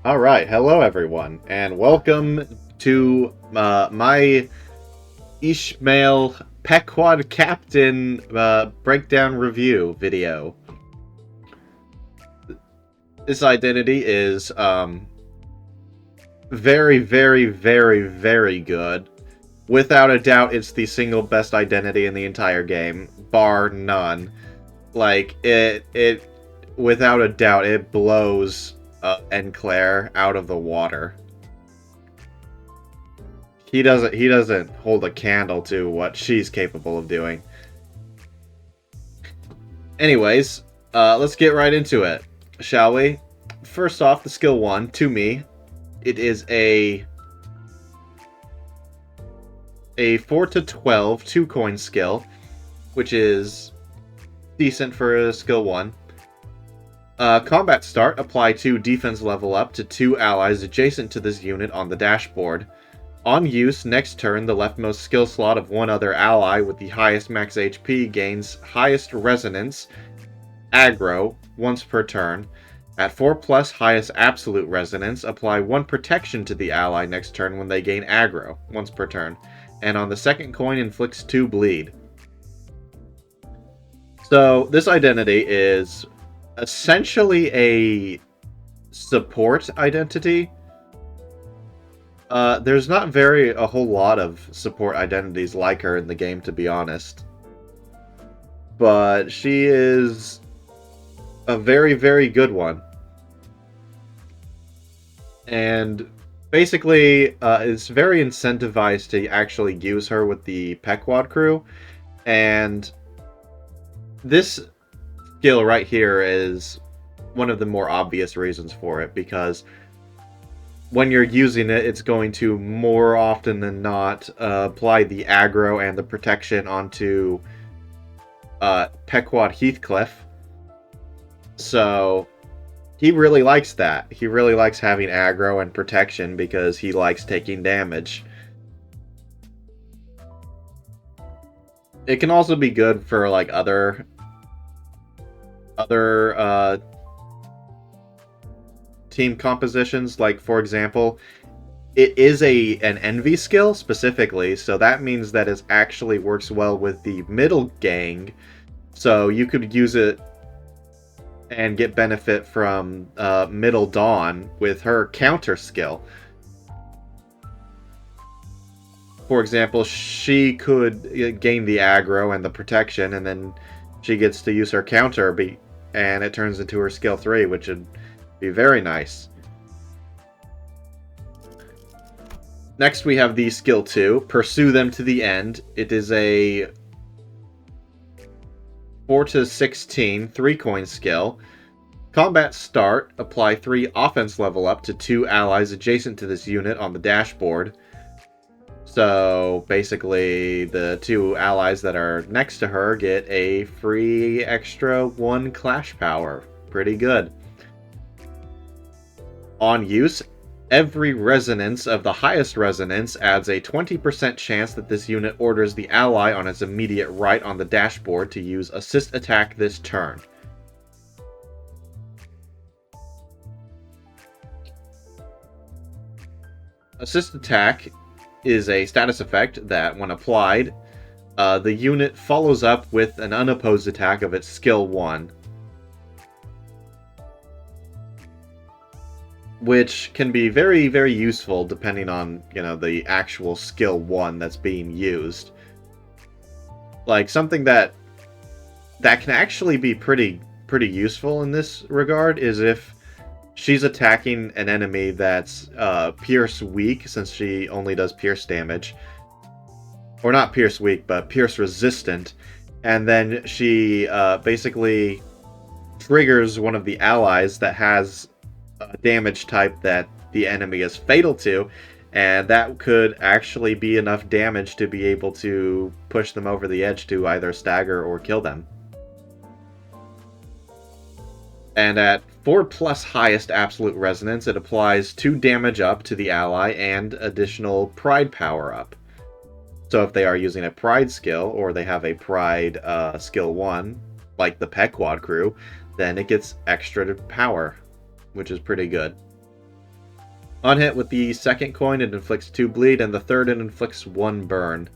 Alright, hello everyone, and welcome to my FISHMAEL Pequod Captain breakdown review video. This identity is very, very, very, very good. Without a doubt, it's the single best identity in the entire game, bar none. Like, without a doubt, it blows Enclair out of the water. He doesn't hold a candle to what she's capable of doing. Anyways, let's get right into it, shall we? First off, the skill 1, to me, it is a 4 to 12 2-coin skill, which is decent for a skill 1. Combat start, apply 2 defense level up to 2 allies adjacent to this unit on the dashboard. On use, next turn, the leftmost skill slot of one other ally with the highest max HP gains highest resonance, aggro, once per turn. At 4+ highest absolute resonance, apply 1 protection to the ally next turn when they gain aggro, once per turn. And on the second coin, inflicts 2 bleed. So, this identity is essentially a support identity. There's not a whole lot of support identities like her in the game, to be honest. But she is a very, very good one. And basically, it's very incentivized to actually use her with the Pequod crew. And this skill right here is one of the more obvious reasons for it, because when you're using it, it's going to more often than not apply the aggro and the protection onto Pequod Heathcliff. So he really likes that. He really likes having aggro and protection because he likes taking damage. It can also be good for like other team compositions, like for example, it is an envy skill specifically, so that means that it actually works well with the middle gang, so you could use it and get benefit from Middle Dawn with her counter skill. For example, she could gain the aggro and the protection, and then she gets to use her counter, and it turns into her skill 3, which would be very nice. Next we have the skill 2, Pursue Them to the End. It is a 4 to 16 3-coin skill. Combat start, apply 3 offense level up to 2 allies adjacent to this unit on the dashboard. So basically, the 2 allies that are next to her get a free extra 1 clash power. Pretty good. On use, every resonance of the highest resonance adds a 20% chance that this unit orders the ally on its immediate right on the dashboard to use assist attack this turn. Assist attack is a status effect that, when applied, the unit follows up with an unopposed attack of its skill 1. Which can be very, very useful depending on, the actual skill 1 that's being used. Like, something that can actually be pretty useful in this regard is if she's attacking an enemy that's Pierce weak, since she only does Pierce damage. Or not Pierce weak, but Pierce resistant. And then she basically triggers one of the allies that has a damage type that the enemy is fatal to, and that could actually be enough damage to be able to push them over the edge to either stagger or kill them. And at 4+ highest absolute resonance, it applies 2 damage up to the ally and additional pride power up. So if they are using a pride skill, or they have a pride skill 1, like the Pequod crew, then it gets extra power, which is pretty good. On hit with the second coin, it inflicts 2 bleed, and the third, it inflicts 1 burn.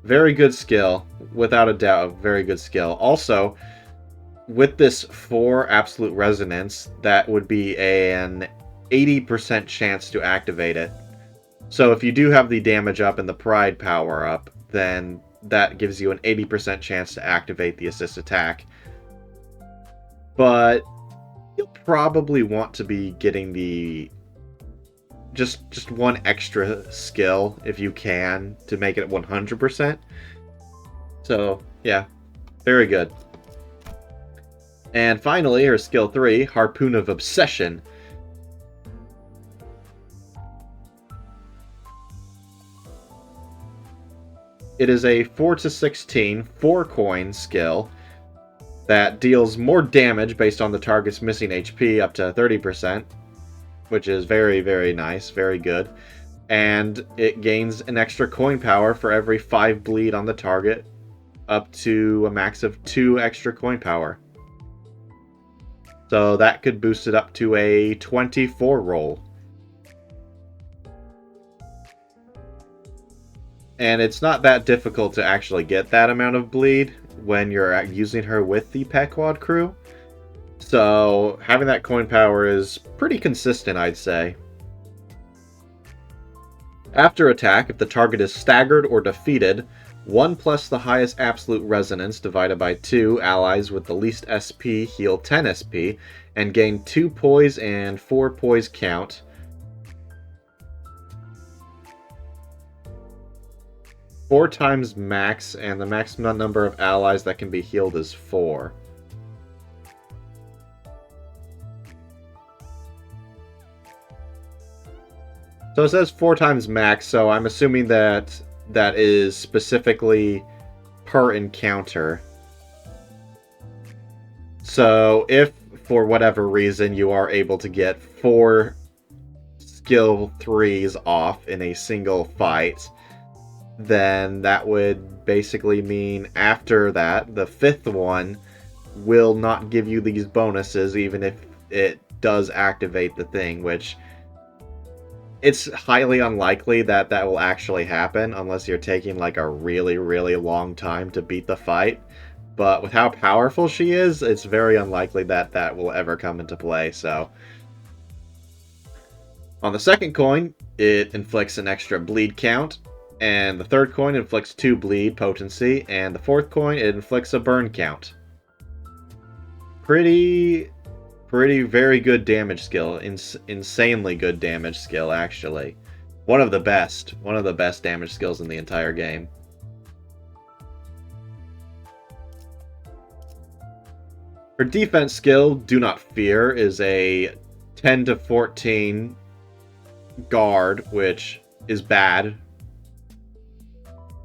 Very good skill. Without a doubt, very good skill. Also, with this 4 Absolute Resonance, that would be an 80% chance to activate it. So if you do have the damage up and the Pride power up, then that gives you an 80% chance to activate the assist attack. But you'll probably want to be getting the just one extra skill if you can to make it 100%. So yeah, very good. And finally, her skill 3, Harpoon of Obsession. It is a 4-16, 4-coin skill that deals more damage based on the target's missing HP up to 30%, which is very, very nice, very good. And it gains an extra coin power for every 5 bleed on the target, up to a max of 2 extra coin power. So that could boost it up to a 24 roll. And it's not that difficult to actually get that amount of bleed when you're using her with the Pequod crew. So having that coin power is pretty consistent, I'd say. After attack, if the target is staggered or defeated, 1 plus the highest absolute resonance divided by 2 allies with the least SP heal 10 SP and gain 2 poise and 4 poise count. Four times max, and the maximum number of allies that can be healed is 4. So it says 4 times max, so I'm assuming that that is specifically per encounter. So if, for whatever reason, you are able to get 4 skill 3s off in a single fight, then that would basically mean after that, the 5th one will not give you these bonuses even if it does activate the thing, which it's highly unlikely that that will actually happen unless you're taking like a really, really long time to beat the fight. But with how powerful she is, it's very unlikely that that will ever come into play, so. On the second coin, it inflicts an extra bleed count, and the third coin inflicts 2 bleed potency, and the fourth coin, it inflicts a burn count. Pretty very good damage skill. Insanely good damage skill, actually. One of the best damage skills in the entire game. Her defense skill, Do Not Fear, is a 10 to 14 guard, which is bad.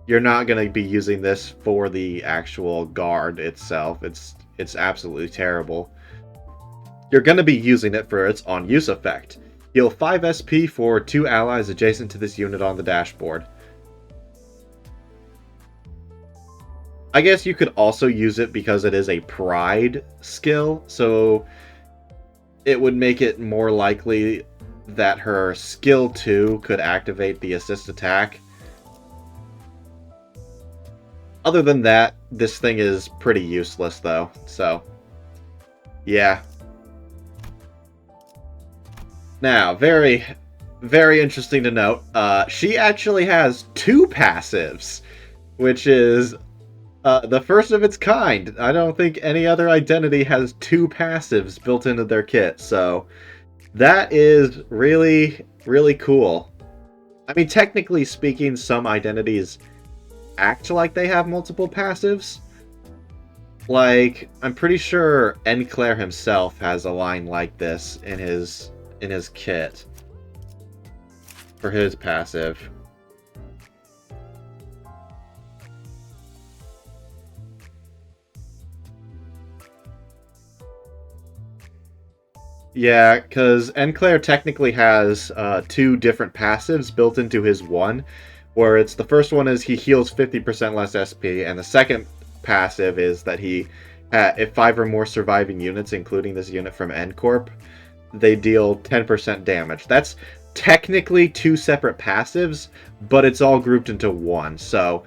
You're not going to be using this for the actual guard itself. It's absolutely terrible. You're going to be using it for its on-use effect. Heal 5 SP for 2 allies adjacent to this unit on the dashboard. I guess you could also use it because it is a Pride skill, so it would make it more likely that her skill 2 could activate the assist attack. Other than that, this thing is pretty useless though, so yeah. Now, very interesting to note, she actually has 2 passives, which is the first of its kind. I don't think any other identity has 2 passives built into their kit, so that is really, really cool. I mean, technically speaking, some identities act like they have multiple passives. Like, I'm pretty sure Enclair himself has a line like this in his kit for his passive. Yeah, because Enclair technically has 2 different passives built into his one, where it's the first one is he heals 50% less SP, and the second passive is that he, if 5 or more surviving units, including this unit from N Corp, they deal 10% damage. That's technically 2 separate passives, but it's all grouped into one. So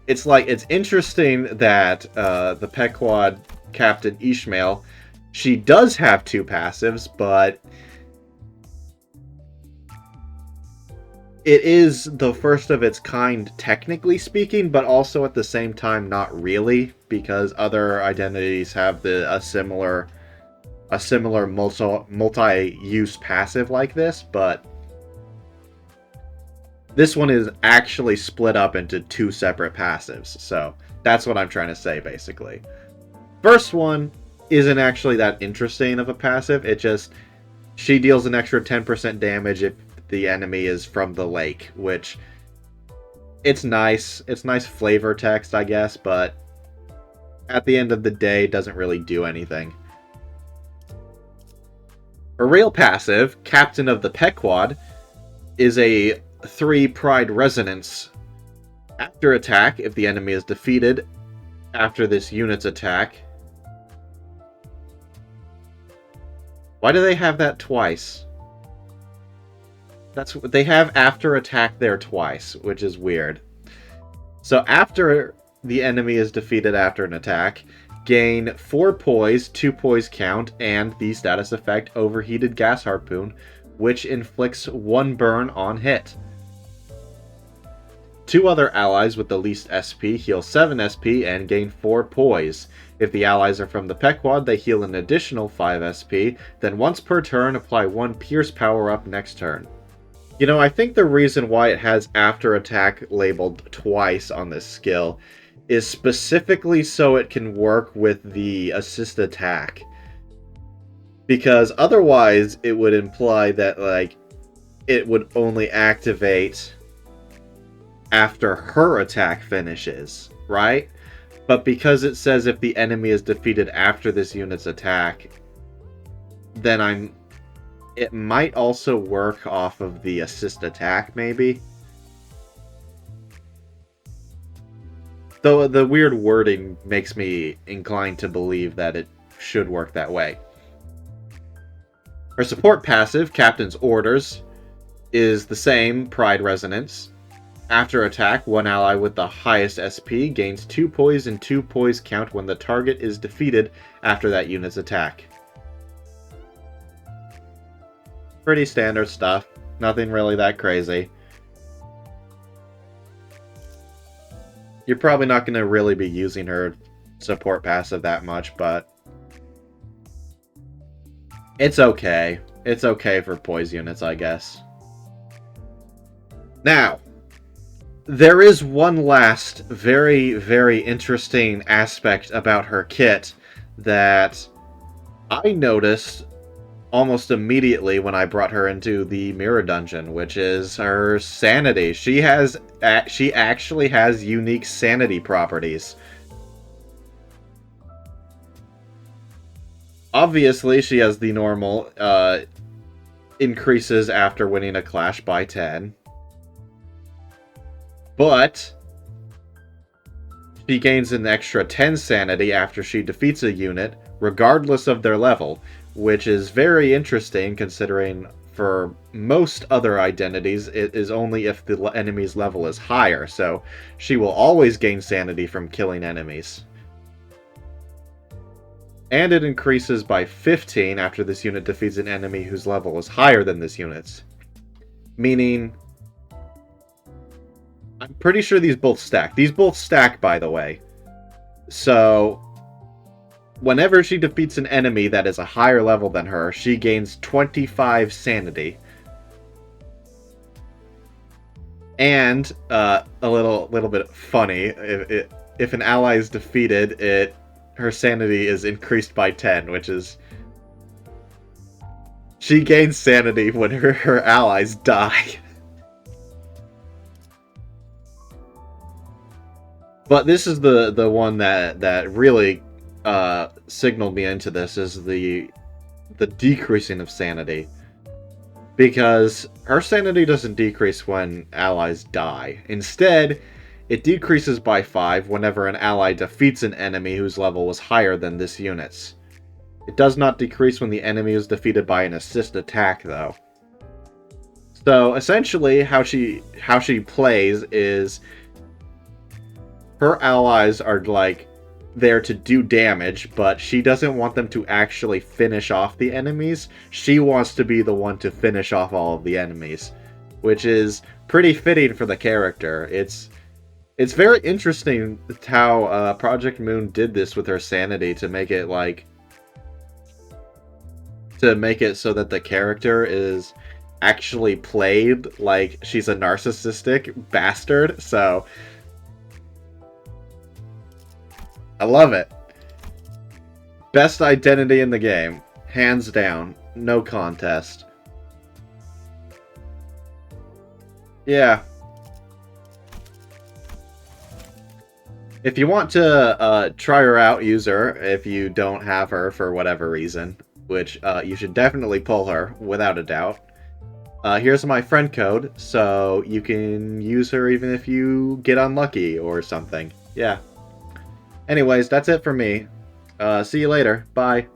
it's like, it's interesting that the Pequod Captain FISHMAEL, she does have 2 passives, but it is the first of its kind, technically speaking, but also at the same time not really, because other identities have a similar multi-use passive like this, but this one is actually split up into 2 separate passives. So that's what I'm trying to say, basically. First one isn't actually that interesting of a passive. It just, she deals an extra 10% damage if the enemy is from the lake, which, it's nice. It's nice flavor text, I guess, but at the end of the day, it doesn't really do anything. Her real passive, Captain of the Pequod, is a 3 Pride Resonance. After attack, if the enemy is defeated after this unit's attack. Why do they have that twice? That's what they have, after attack there twice, which is weird. So after the enemy is defeated after an attack, gain 4 poise, 2 poise count, and the status effect Overheated Gas Harpoon, which inflicts 1 burn on hit. 2 other allies with the least SP heal 7 SP and gain 4 poise. If the allies are from the Pequod, they heal an additional 5 SP, then once per turn apply 1 Pierce power up next turn. You know, I think the reason why it has after attack labeled twice on this skill is specifically so it can work with the assist attack. Because otherwise it would imply that, like, it would only activate after her attack finishes, right? But because it says if the enemy is defeated after this unit's attack, then it might also work off of the assist attack, maybe? Though the weird wording makes me inclined to believe that it should work that way. Her support passive, Captain's Orders, is the same, Pride Resonance. After attack, 1 ally with the highest SP gains 2 poise and 2 poise count when the target is defeated after that unit's attack. Pretty standard stuff. Nothing really that crazy. You're probably not going to really be using her support passive that much, but it's okay. It's okay for poise units, I guess. Now, there is one last very, very interesting aspect about her kit that I noticed almost immediately when I brought her into the mirror dungeon, which is her sanity. She actually has unique sanity properties. Obviously, she has the normal increases after winning a clash by 10. But she gains an extra 10 sanity after she defeats a unit, regardless of their level, which is very interesting considering for most other identities it is only if the enemy's level is higher, so she will always gain sanity from killing enemies. And it increases by 15 after this unit defeats an enemy whose level is higher than this unit's. Meaning, I'm pretty sure these both stack. These both stack, by the way. So, whenever she defeats an enemy that is a higher level than her, she gains 25 sanity. And, a little bit funny, if an ally is defeated, her sanity is increased by 10, which is... She gains sanity when her allies die. But this is the one that really signaled me into this, is the decreasing of sanity. Because her sanity doesn't decrease when allies die. Instead, it decreases by 5 whenever an ally defeats an enemy whose level was higher than this unit's. It does not decrease when the enemy is defeated by an assist attack, though. So essentially, how she plays is her allies are like there to do damage, but she doesn't want them to actually finish off the enemies. She wants to be the one to finish off all of the enemies, which is pretty fitting for the character. It's very interesting how Project Moon did this with her sanity to make it so that the character is actually played like she's a narcissistic bastard. So I love it. Best identity in the game. Hands down. No contest. Yeah. If you want to try her out, use her if you don't have her for whatever reason, which you should definitely pull her, without a doubt. Here's my friend code, so you can use her even if you get unlucky or something. Yeah. Anyways, that's it for me. See you later. Bye.